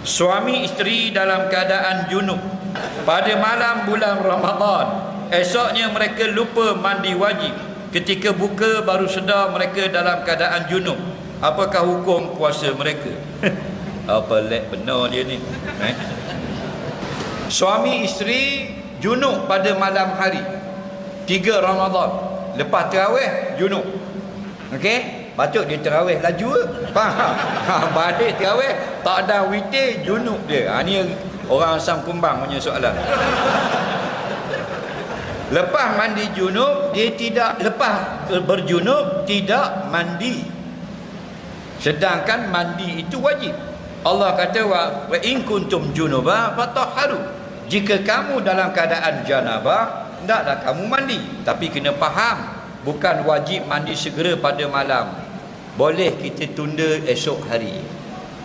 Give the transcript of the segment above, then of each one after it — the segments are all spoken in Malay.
Suami isteri dalam keadaan junub pada malam bulan Ramadan, esoknya mereka lupa mandi wajib. Ketika buka baru sedar mereka dalam keadaan junub. Apakah hukum puasa mereka? Apa lek benar dia ni? Suami isteri junub pada malam hari 3 Ramadan, lepas tarawih junub. Okey? Patut dia tarawih laju ke? Faham? Balik tarawih tak ada witir, junub dia. Ni orang asam kumbang punya soalan. Lepas mandi junub, dia tidak, lepas berjunub tidak mandi. Sedangkan mandi itu wajib. Allah kata wa in kuntum junuba fatahharu. Jika kamu dalam keadaan janabah, hendaklah kamu mandi. Tapi kena faham, bukan wajib mandi segera pada malam. Boleh kita tunda esok hari.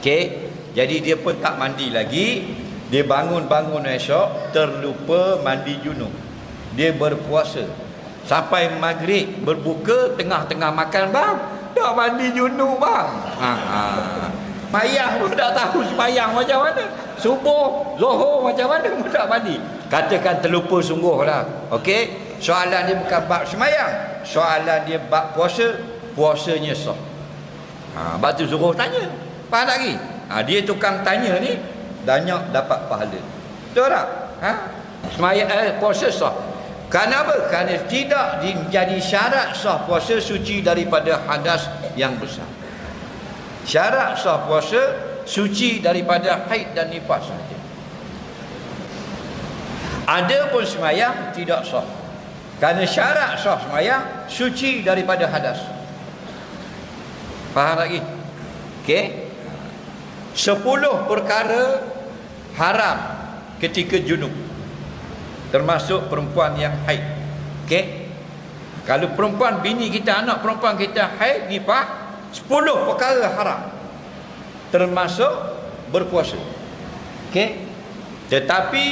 Okey? Jadi dia pun tak mandi lagi. Dia bangun-bangun esok terlupa mandi junub. Dia berpuasa sampai maghrib, berbuka, tengah-tengah makan, bang, dah mandi junub bang. Semayang pun tak tahu semayang macam mana. Subuh, zuhur macam mana pun tak mandi. Katakan terlupa sungguh lah. Okey? Soalan dia bukan bab semayang. Soalan dia bab puasa. Puasanya sah. Sebab tu suruh tanya. Faham tak lagi? Dia tukang tanya ni banyak dapat pahala. Betul tak? Semayang, puasa sah. Kenapa? Kerana tidak menjadi syarat sah puasa suci daripada hadas yang besar. Syarat sah puasa suci daripada haid dan nifas saja. Ada pun semayang tidak sah. Kerana syarat sah semayang suci daripada hadas. Faham lagi? Okey. 10 perkara haram ketika junub, termasuk perempuan yang haid. Okey. Kalau perempuan, bini kita, anak perempuan kita haid, nifas, 10 perkara haram, termasuk berpuasa. Okey. Tetapi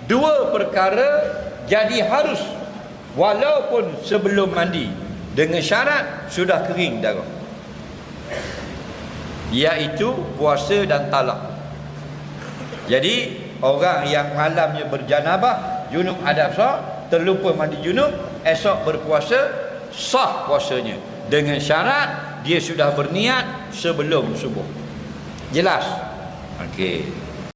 2 perkara jadi harus walaupun sebelum mandi, dengan syarat sudah kering darah, iaitu puasa dan talak. Jadi orang yang malamnya berjanabah, junub hadas sah, terlupa mandi junub, esok berpuasa, sah puasanya dengan syarat dia sudah berniat sebelum subuh. Jelas? Okey.